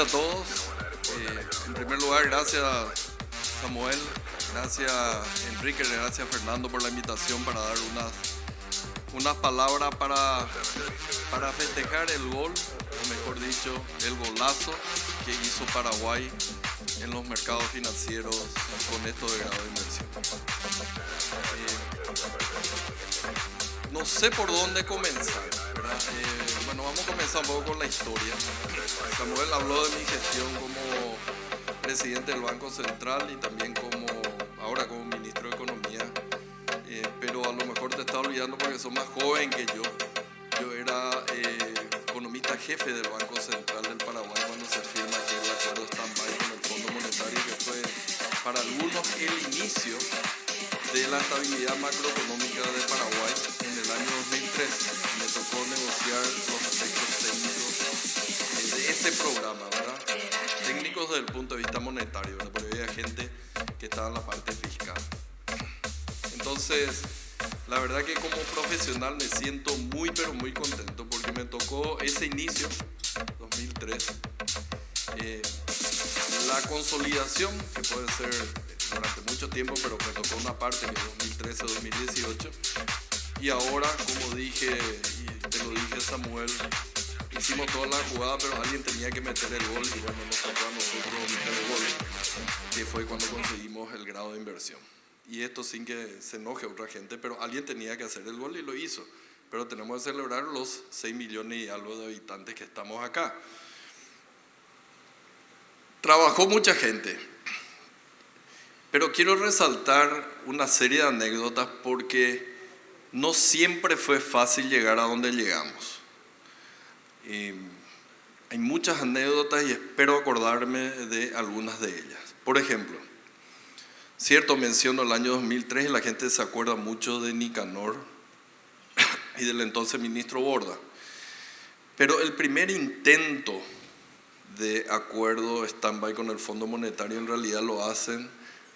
noches a todos. En primer lugar, gracias Samuel, gracias Enrique, gracias Fernando por la invitación para dar unas palabras para festejar el gol, o mejor dicho, el golazo que hizo Paraguay en los mercados financieros con esto de grado de inversión. No sé por dónde comenzar, ¿verdad? Bueno, vamos a comenzar un poco con la historia. Samuel habló de mi gestión como presidente del Banco Central y también ahora como ministro de Economía, pero a lo mejor te está olvidando porque sos más joven que yo. Yo era economista jefe del Banco Central del Paraguay cuando se firma aquel acuerdo stand-by con el Fondo Monetario, que fue para algunos el inicio de la estabilidad macroeconómica de Paraguay en el año 2003. Me tocó negociar los aspectos técnicos de ese programa, ¿verdad? Técnicos desde el punto de vista monetario, ¿verdad? Porque había gente que estaba en la parte fiscal. Entonces, la verdad que como profesional me siento muy pero muy contento porque me tocó ese inicio, 2003, la consolidación, que puede ser durante mucho tiempo, pero me tocó una parte que es 2013-2018, y ahora, como dije, y te lo dije Samuel, hicimos toda la jugada, pero alguien tenía que meter el gol, y bueno, nos tocó a nosotros meter el gol, que fue cuando conseguimos el grado de inversión. Y esto sin que se enoje otra gente, pero alguien tenía que hacer el gol y lo hizo. Pero tenemos que celebrar los 6 millones y algo de habitantes que estamos acá. Trabajó mucha gente, pero quiero resaltar una serie de anécdotas porque no siempre fue fácil llegar a donde llegamos. Hay muchas anécdotas y espero acordarme de algunas de ellas. Por ejemplo, cierto, menciono el año 2003 y la gente se acuerda mucho de Nicanor y del entonces ministro Borda. Pero el primer intento de acuerdo stand-by con el Fondo Monetario en realidad lo hacen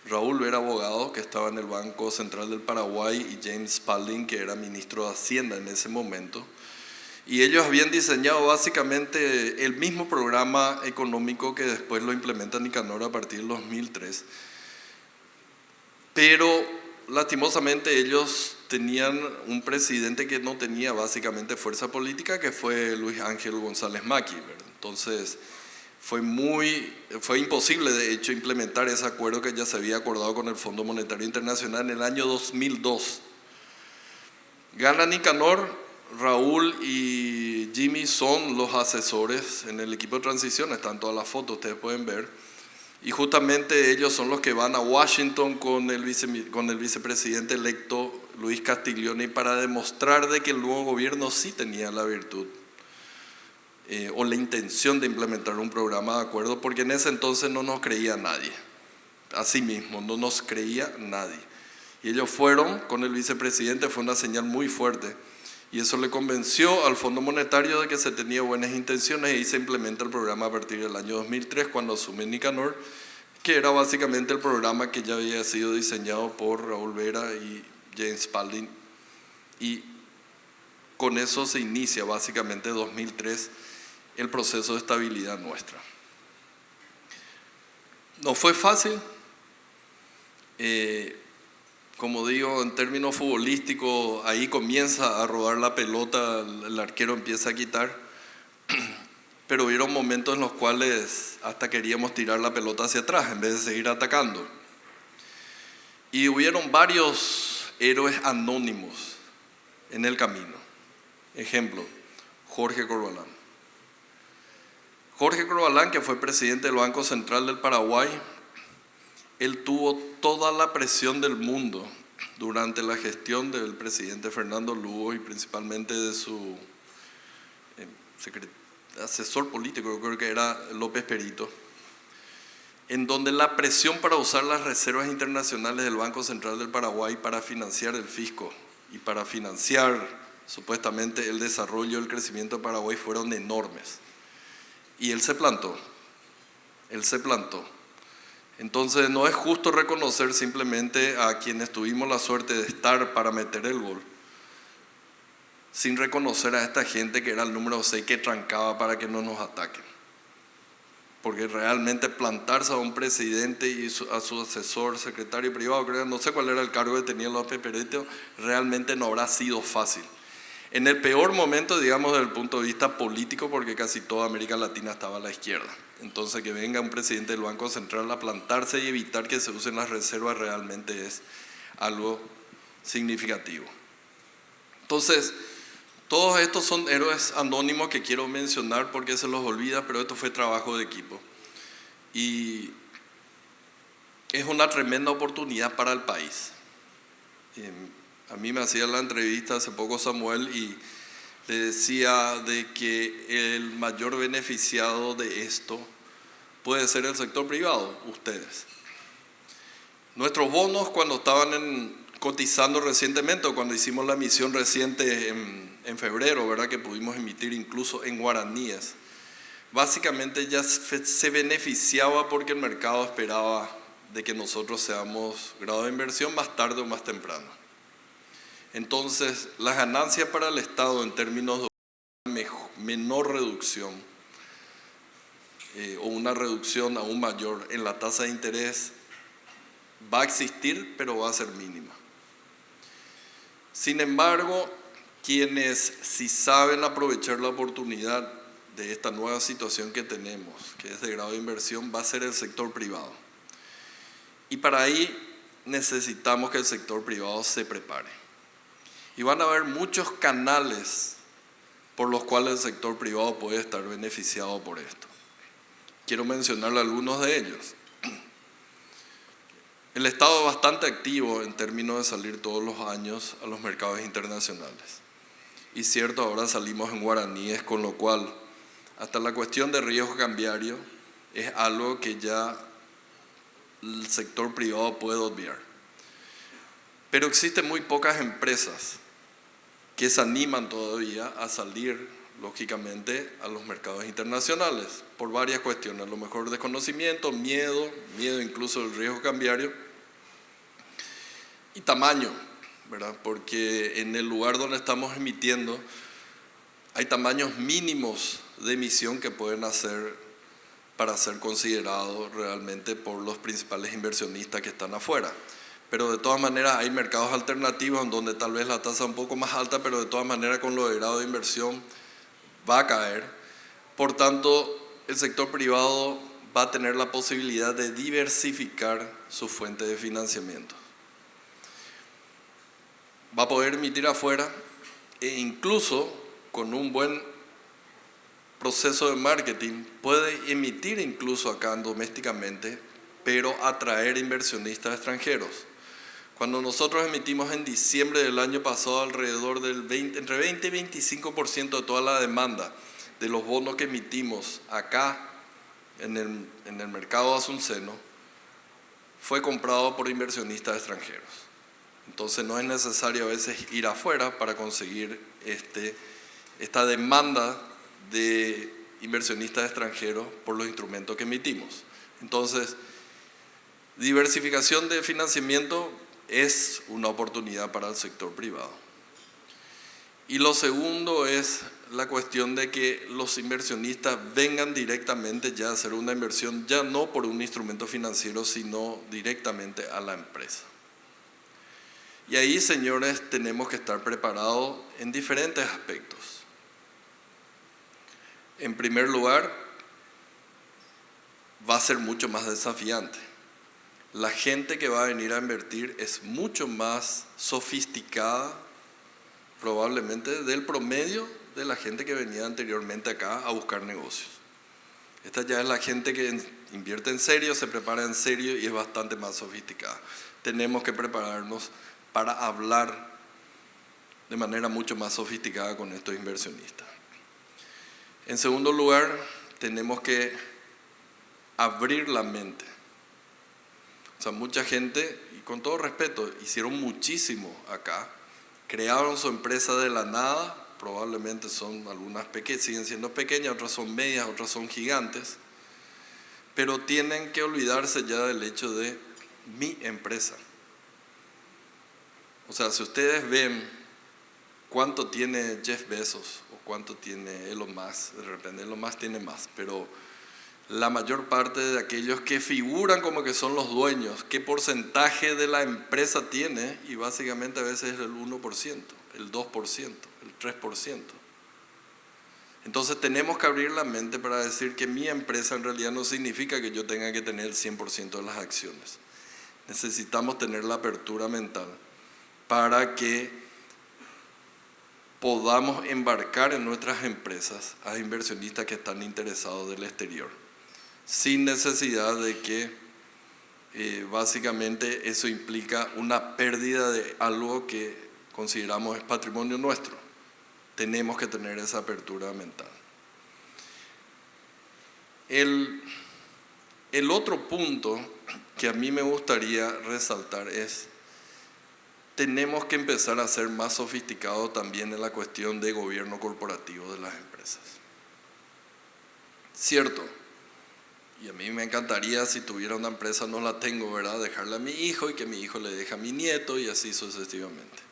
Raúl Vera, abogado, que estaba en el Banco Central del Paraguay, y James Spalding, que era ministro de Hacienda en ese momento. Y ellos habían diseñado básicamente el mismo programa económico que después lo implementa Nicanor a partir del 2003. Pero lastimosamente ellos tenían un presidente que no tenía básicamente fuerza política, que fue Luis Ángel González Macchi, ¿verdad? Entonces fue imposible de hecho implementar ese acuerdo que ya se había acordado con el Fondo Monetario Internacional en el año 2002. Gana Nicanor, Raúl y Jimmy son los asesores en el equipo de transición, están todas las fotos, ustedes pueden ver. Y justamente ellos son los que van a Washington con el vicepresidente electo Luis Castiglione para demostrar de que el nuevo gobierno sí tenía la virtud o la intención de implementar un programa de acuerdo, porque en ese entonces no nos creía nadie. Así mismo, no nos creía nadie. Y ellos fueron con el vicepresidente, fue una señal muy fuerte. Y eso le convenció al Fondo Monetario de que se tenía buenas intenciones y se implementa el programa a partir del año 2003 cuando asume Nicanor, que era básicamente el programa que ya había sido diseñado por Raúl Vera y James Spalding. Y con eso se inicia básicamente 2003 el proceso de estabilidad nuestra. No fue fácil. Como digo, en términos futbolísticos, ahí comienza a rodar la pelota, el arquero empieza a quitar, pero hubieron momentos en los cuales hasta queríamos tirar la pelota hacia atrás en vez de seguir atacando. Y hubieron varios héroes anónimos en el camino. Ejemplo, Jorge Corbalán. Jorge Corbalán, que fue presidente del Banco Central del Paraguay, él tuvo toda la presión del mundo durante la gestión del presidente Fernando Lugo y principalmente de su asesor político, creo que era López Perito, en donde la presión para usar las reservas internacionales del Banco Central del Paraguay para financiar el fisco y para financiar supuestamente el desarrollo y el crecimiento de Paraguay fueron enormes. Y él se plantó. Entonces no es justo reconocer simplemente a quienes tuvimos la suerte de estar para meter el gol, sin reconocer a esta gente que era el número 6 que trancaba para que no nos ataquen. porque realmente plantarse a un presidente y a su asesor, secretario privado, creo, no sé cuál era el cargo que tenía López Pérez, realmente no habrá sido fácil. En el peor momento, digamos, desde el punto de vista político, porque casi toda América Latina estaba a la izquierda. Entonces, que venga un presidente del Banco Central a plantarse y evitar que se usen las reservas realmente es algo significativo. Entonces, todos estos son héroes anónimos que quiero mencionar porque se los olvida, pero esto fue trabajo de equipo. Y es una tremenda oportunidad para el país. A mí me hacía la entrevista hace poco Samuel y le decía de que el mayor beneficiado de esto puede ser el sector privado, ustedes. Nuestros bonos cuando estaban cotizando recientemente o cuando hicimos la emisión reciente en febrero, ¿verdad? Que pudimos emitir incluso en guaraníes, básicamente ya se beneficiaba porque el mercado esperaba de que nosotros seamos grado de inversión más tarde o más temprano. Entonces, las ganancias para el Estado en términos de una menor reducción o una reducción aún mayor en la tasa de interés va a existir, pero va a ser mínima. Sin embargo, quienes sí saben aprovechar la oportunidad de esta nueva situación que tenemos, que es de grado de inversión, va a ser el sector privado. Y para ahí necesitamos que el sector privado se prepare. Y van a haber muchos canales por los cuales el sector privado puede estar beneficiado por esto. Quiero mencionar algunos de ellos. El Estado es bastante activo en términos de salir todos los años a los mercados internacionales. Y cierto, ahora salimos en guaraníes, con lo cual hasta la cuestión de riesgo cambiario es algo que ya el sector privado puede obviar. Pero existen muy pocas empresas que se animan todavía a salir, lógicamente, a los mercados internacionales, por varias cuestiones, a lo mejor desconocimiento, miedo incluso del riesgo cambiario, y tamaño, ¿verdad? Porque en el lugar donde estamos emitiendo, hay tamaños mínimos de emisión que pueden hacer para ser considerados realmente por los principales inversionistas que están afuera. Pero de todas maneras hay mercados alternativos en donde tal vez la tasa es un poco más alta, pero de todas maneras con lo de grado de inversión va a caer. Por tanto, el sector privado va a tener la posibilidad de diversificar su fuente de financiamiento. Va a poder emitir afuera e incluso con un buen proceso de marketing puede emitir incluso acá domésticamente, pero atraer inversionistas extranjeros. Cuando nosotros emitimos en diciembre del año pasado alrededor del entre 20 y 25% de toda la demanda de los bonos que emitimos acá en el mercado asunceno fue comprado por inversionistas extranjeros. Entonces no es necesario a veces ir afuera para conseguir esta demanda de inversionistas extranjeros por los instrumentos que emitimos. Entonces, diversificación de financiamiento es una oportunidad para el sector privado. Y lo segundo es la cuestión de que los inversionistas vengan directamente ya a hacer una inversión, ya no por un instrumento financiero, sino directamente a la empresa. Y ahí, señores, tenemos que estar preparados en diferentes aspectos. En primer lugar, va a ser mucho más desafiante. La gente que va a venir a invertir es mucho más sofisticada, probablemente, del promedio de la gente que venía anteriormente acá a buscar negocios. Esta ya es la gente que invierte en serio, se prepara en serio y es bastante más sofisticada. Tenemos que prepararnos para hablar de manera mucho más sofisticada con estos inversionistas. En segundo lugar, tenemos que abrir la mente. O sea, mucha gente, y con todo respeto, hicieron muchísimo acá, crearon su empresa de la nada, probablemente son algunas pequeñas, siguen siendo pequeñas, otras son medias, otras son gigantes, pero tienen que olvidarse ya del hecho de mi empresa. O sea, si ustedes ven cuánto tiene Jeff Bezos o cuánto tiene Elon Musk, de repente Elon Musk tiene más, pero la mayor parte de aquellos que figuran como que son los dueños, qué porcentaje de la empresa tiene, y básicamente a veces es el 1%, el 2%, el 3%. Entonces tenemos que abrir la mente para decir que mi empresa en realidad no significa que yo tenga que tener el 100% de las acciones. Necesitamos tener la apertura mental para que podamos embarcar en nuestras empresas a inversionistas que están interesados del exterior, sin necesidad de que básicamente eso implica una pérdida de algo que consideramos es patrimonio nuestro. Tenemos que tener esa apertura mental. El otro punto que a mí me gustaría resaltar es, tenemos que empezar a ser más sofisticados también en la cuestión de gobierno corporativo de las empresas. Cierto, y a mí me encantaría si tuviera una empresa, no la tengo, ¿verdad? Dejarla a mi hijo y que mi hijo le deje a mi nieto y así sucesivamente.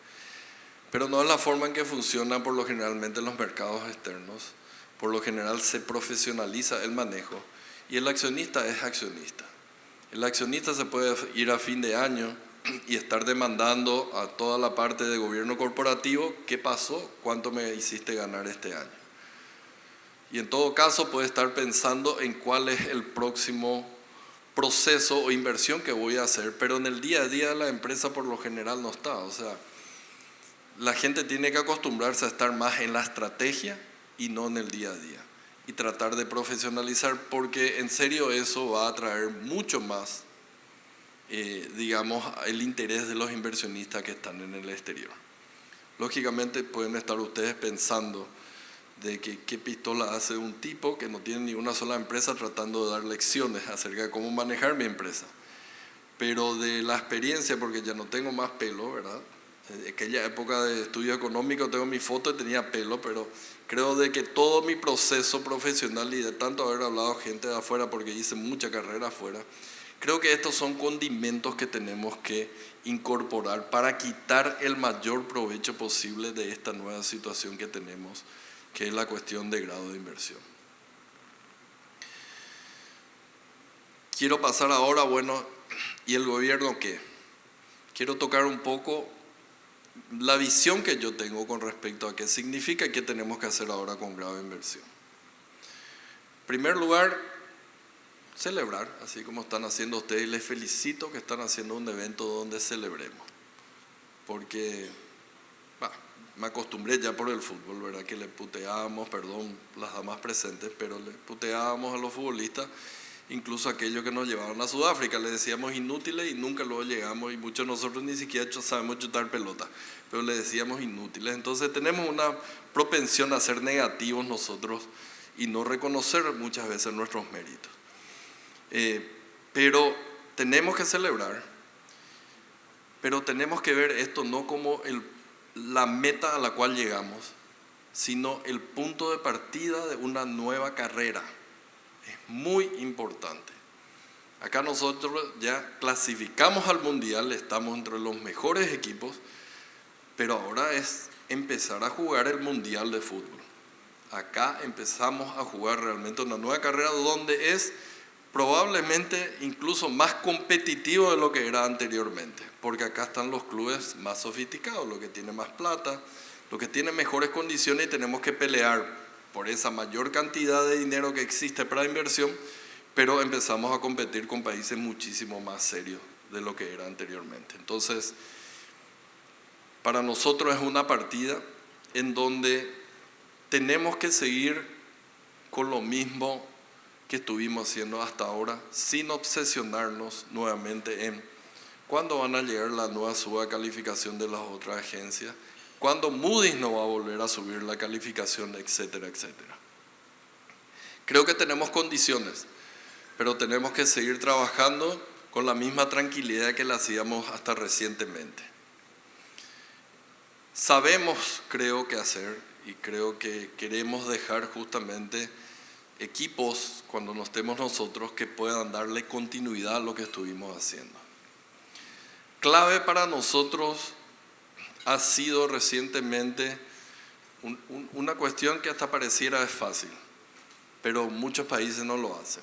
Pero no es la forma en que funcionan por lo generalmente los mercados externos. Por lo general se profesionaliza el manejo y el accionista es accionista. El accionista se puede ir a fin de año y estar demandando a toda la parte de gobierno corporativo, ¿qué pasó? ¿Cuánto me hiciste ganar este año? Y en todo caso puede estar pensando en cuál es el próximo proceso o inversión que voy a hacer, pero en el día a día de la empresa por lo general no está. O sea, la gente tiene que acostumbrarse a estar más en la estrategia y no en el día a día. Y tratar de profesionalizar, porque en serio eso va a atraer mucho más, digamos, el interés de los inversionistas que están en el exterior. Lógicamente pueden estar ustedes pensando de que qué pistola hace un tipo que no tiene ni una sola empresa tratando de dar lecciones acerca de cómo manejar mi empresa. Pero de la experiencia, porque ya no tengo más pelo, ¿verdad? En aquella época de estudio económico tengo mi foto y tenía pelo, pero creo de que todo mi proceso profesional y de tanto haber hablado gente de afuera, porque hice mucha carrera afuera, creo que estos son condimentos que tenemos que incorporar para quitar el mayor provecho posible de esta nueva situación que tenemos, que es la cuestión de grado de inversión. Quiero pasar ahora, bueno, ¿y el gobierno qué? Quiero tocar un poco la visión que yo tengo con respecto a qué significa y qué tenemos que hacer ahora con grado de inversión. En primer lugar, celebrar, así como están haciendo ustedes, y les felicito que están haciendo un evento donde celebremos, porque me acostumbré ya por el fútbol, ¿verdad? Que le puteábamos, perdón, las damas presentes, pero le puteábamos a los futbolistas, incluso aquellos que nos llevaron a Sudáfrica, le decíamos inútiles y nunca luego llegamos, y muchos de nosotros ni siquiera sabemos chutar pelota, pero le decíamos inútiles. Entonces tenemos una propensión a ser negativos nosotros y no reconocer muchas veces nuestros méritos. Pero tenemos que celebrar, pero tenemos que ver esto no como la meta a la cual llegamos, sino el punto de partida de una nueva carrera. Es muy importante. Acá nosotros ya clasificamos al mundial, estamos entre los mejores equipos, pero ahora es empezar a jugar el mundial de fútbol. Acá empezamos a jugar realmente una nueva carrera donde es probablemente incluso más competitivo de lo que era anteriormente, porque acá están los clubes más sofisticados, los que tienen más plata, los que tienen mejores condiciones, y tenemos que pelear por esa mayor cantidad de dinero que existe para inversión, pero empezamos a competir con países muchísimo más serios de lo que era anteriormente. Entonces, para nosotros es una partida en donde tenemos que seguir con lo mismo que estuvimos haciendo hasta ahora, sin obsesionarnos nuevamente en cuándo van a llegar la nueva suba de calificación de las otras agencias, cuándo Moody's no va a volver a subir la calificación, etcétera, etcétera. Creo que tenemos condiciones, pero tenemos que seguir trabajando con la misma tranquilidad que la hacíamos hasta recientemente. Sabemos, creo, qué hacer, y creo que queremos dejar justamente equipos, cuando no estemos nosotros, que puedan darle continuidad a lo que estuvimos haciendo. Clave para nosotros ha sido recientemente una cuestión que hasta pareciera es fácil, pero muchos países no lo hacen.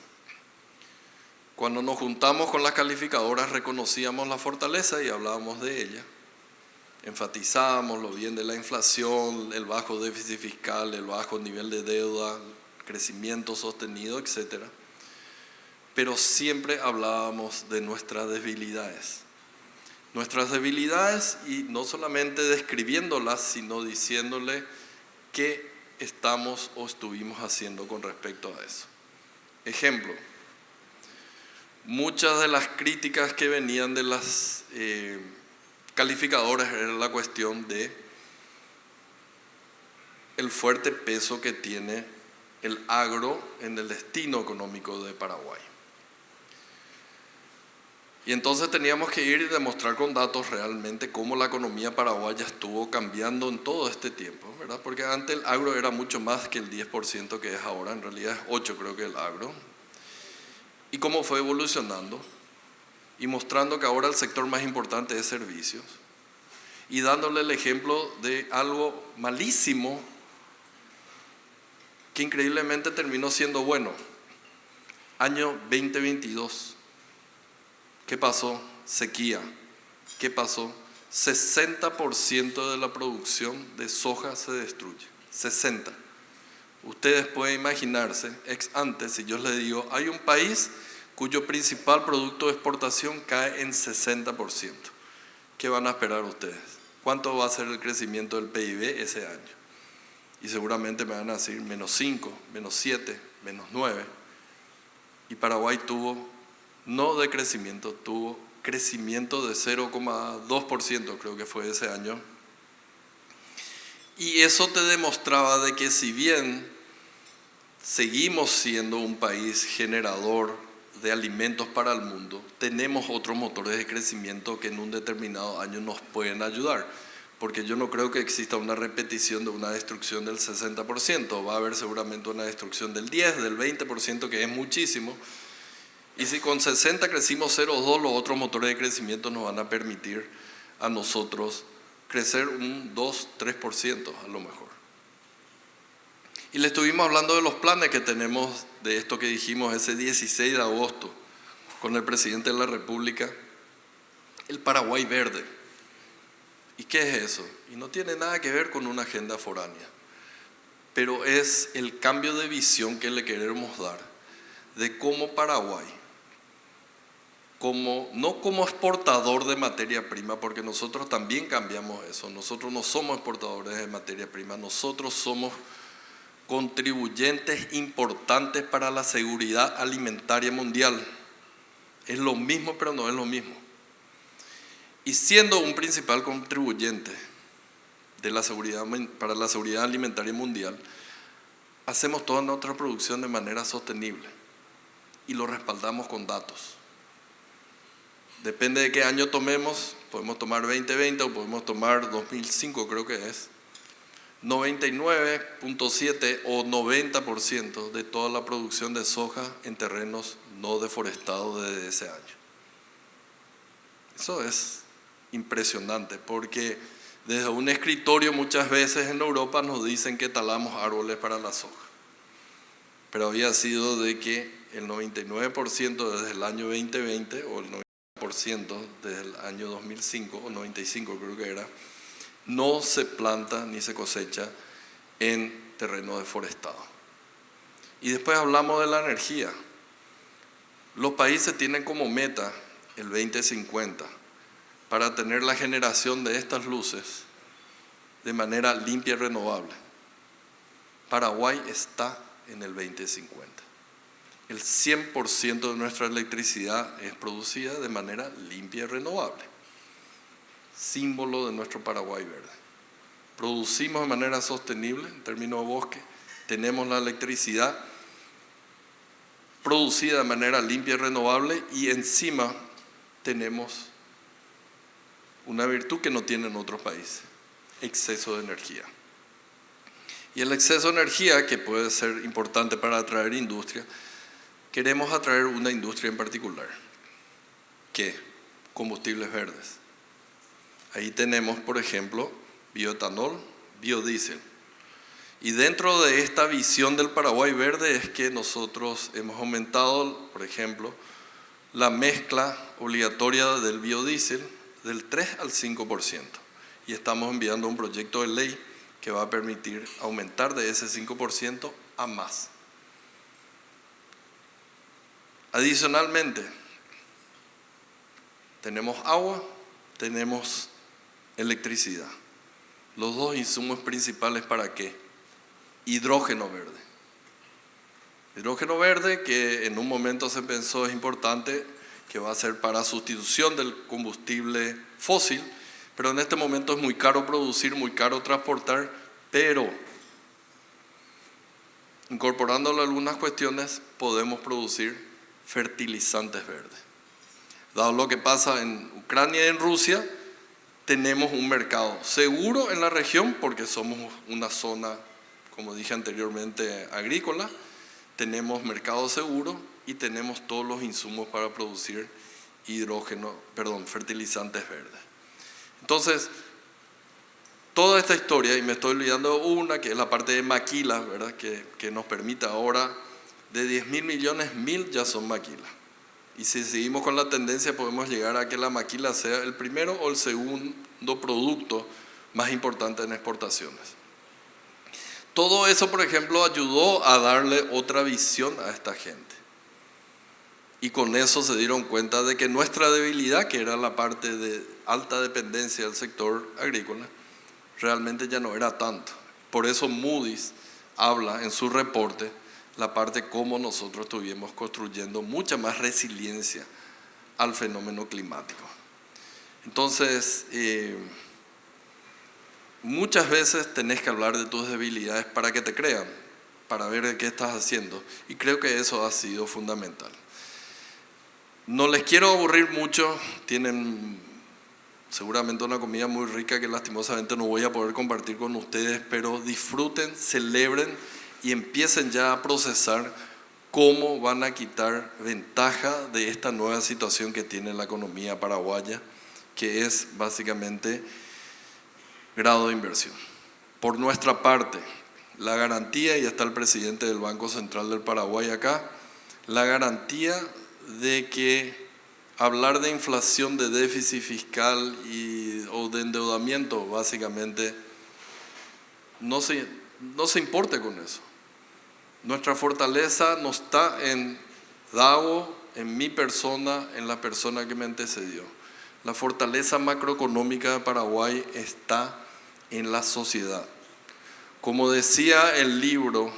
Cuando nos juntamos con las calificadoras reconocíamos la fortaleza y hablábamos de ella. Enfatizábamos lo bien de la inflación, el bajo déficit fiscal, el bajo nivel de deuda, crecimiento sostenido, etc. Pero siempre hablábamos de nuestras debilidades. Nuestras debilidades, y no solamente describiéndolas, sino diciéndole qué estamos o estuvimos haciendo con respecto a eso. Ejemplo, muchas de las críticas que venían de las calificadoras era la cuestión de el fuerte peso que tiene el agro en el destino económico de Paraguay. Y entonces teníamos que ir y demostrar con datos realmente cómo la economía paraguaya estuvo cambiando en todo este tiempo, ¿verdad? Porque antes el agro era mucho más que el 10% que es ahora, en realidad es 8% creo que el agro. Y cómo fue evolucionando y mostrando que ahora el sector más importante es servicios. Y dándole el ejemplo de algo malísimo que increíblemente terminó siendo bueno. Año 2022. ¿Qué pasó? Sequía. ¿Qué pasó? 60% de la producción de soja se destruye. 60%. Ustedes pueden imaginarse, ex ante, si yo les digo, hay un país cuyo principal producto de exportación cae en 60%. ¿Qué van a esperar ustedes? ¿Cuánto va a ser el crecimiento del PIB ese año? Y seguramente me van a decir -5, -7, -9. Y Paraguay tuvo, no de crecimiento, tuvo crecimiento de 0,2% creo que fue ese año. Y eso te demostraba de que si bien seguimos siendo un país generador de alimentos para el mundo, tenemos otros motores de crecimiento que en un determinado año nos pueden ayudar. Porque yo no creo que exista una repetición de una destrucción del 60%. Va a haber seguramente una destrucción del 10%, del 20%, que es muchísimo. Y si con 60 crecimos 0,2, los otros motores de crecimiento nos van a permitir a nosotros crecer un 2, 3% a lo mejor. Y le estuvimos hablando de los planes que tenemos de esto que dijimos ese 16 de agosto con el presidente de la República, el Paraguay Verde. ¿Y qué es eso? Y no tiene nada que ver con una agenda foránea, pero es el cambio de visión que le queremos dar de cómo Paraguay, no como exportador de materia prima, porque nosotros también cambiamos eso, nosotros no somos exportadores de materia prima, nosotros somos contribuyentes importantes para la seguridad alimentaria mundial. Es lo mismo, pero no es lo mismo. Y siendo un principal contribuyente de la seguridad, para la seguridad alimentaria mundial, hacemos toda nuestra producción de manera sostenible y lo respaldamos con datos. Depende de qué año tomemos, podemos tomar 2020 o podemos tomar 2005 creo que es. 99.7 o 90% de toda la producción de soja en terrenos no deforestados desde ese año. Eso es impresionante porque desde un escritorio muchas veces en Europa nos dicen que talamos árboles para la soja. Pero había sido de que el 99% desde el año 2020 o el 90% desde el año 2005 o 95 creo que era, no se planta ni se cosecha en terreno deforestado. Y después hablamos de la energía. Los países tienen como meta el 2050 para tener la generación de estas luces de manera limpia y renovable. Paraguay está en el 2050. El 100% de nuestra electricidad es producida de manera limpia y renovable. Símbolo de nuestro Paraguay verde. Producimos de manera sostenible en términos de bosque, tenemos la electricidad producida de manera limpia y renovable y encima tenemos una virtud que no tienen otros países, exceso de energía. Y el exceso de energía, que puede ser importante para atraer industria, queremos atraer una industria en particular. ¿Qué? Combustibles verdes. Ahí tenemos, por ejemplo, bioetanol, biodiesel. Y dentro de esta visión del Paraguay verde es que nosotros hemos aumentado, por ejemplo, la mezcla obligatoria del biodiesel del 3 al 5%. Y estamos enviando un proyecto de ley que va a permitir aumentar de ese 5% a más. Adicionalmente, tenemos agua, tenemos electricidad. Los dos insumos principales, ¿para qué? Hidrógeno verde. Hidrógeno verde, que en un momento se pensó es importante, que va a ser para sustitución del combustible fósil, pero en este momento es muy caro producir, muy caro transportar, pero incorporándole algunas cuestiones podemos producir fertilizantes verdes. Dado lo que pasa en Ucrania y en Rusia, tenemos un mercado seguro en la región porque somos una zona, como dije anteriormente, agrícola. Tenemos mercado seguro y tenemos todos los insumos para producir fertilizantes verdes. Entonces, toda esta historia, y me estoy olvidando una, que es la parte de maquilas, ¿verdad? Que nos permite ahora, de 10.000 millones, 1.000 ya son maquilas. Y si seguimos con la tendencia, podemos llegar a que la maquila sea el primero o el segundo producto más importante en exportaciones. Todo eso, por ejemplo, ayudó a darle otra visión a esta gente. Y con eso se dieron cuenta de que nuestra debilidad, que era la parte de alta dependencia del sector agrícola, realmente ya no era tanto. Por eso Moody's habla en su reporte la parte cómo nosotros estuvimos construyendo mucha más resiliencia al fenómeno climático. Entonces, muchas veces tenés que hablar de tus debilidades para que te crean, para ver qué estás haciendo. Y creo que eso ha sido fundamental. No les quiero aburrir mucho, tienen seguramente una comida muy rica que lastimosamente no voy a poder compartir con ustedes, pero disfruten, celebren y empiecen ya a procesar cómo van a quitar ventaja de esta nueva situación que tiene la economía paraguaya, que es básicamente grado de inversión. Por nuestra parte, la garantía, y está el presidente del Banco Central del Paraguay acá, la garantía de que hablar de inflación, de déficit fiscal o de endeudamiento, básicamente, no se importe con eso. Nuestra fortaleza no está en Dago, en mi persona, en la persona que me antecedió. La fortaleza macroeconómica de Paraguay está en la sociedad. Como decía el libro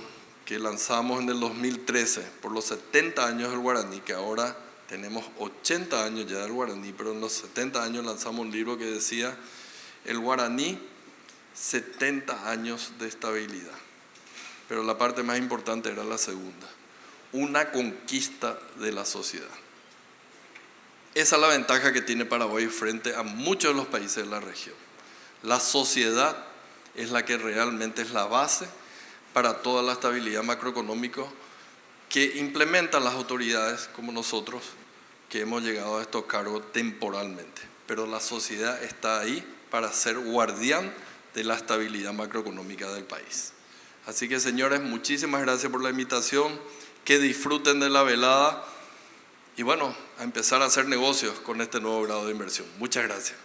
que lanzamos en el 2013, por los 70 años del guaraní, que ahora tenemos 80 años ya del guaraní, pero en los 70 años lanzamos un libro que decía, el guaraní, 70 años de estabilidad. Pero la parte más importante era la segunda, una conquista de la sociedad. Esa es la ventaja que tiene Paraguay frente a muchos de los países de la región. La sociedad es la que realmente es la base para toda la estabilidad macroeconómica que implementan las autoridades como nosotros, que hemos llegado a estos cargos temporalmente. Pero la sociedad está ahí para ser guardián de la estabilidad macroeconómica del país. Así que, señores, muchísimas gracias por la invitación, que disfruten de la velada y bueno, a empezar a hacer negocios con este nuevo grado de inversión. Muchas gracias.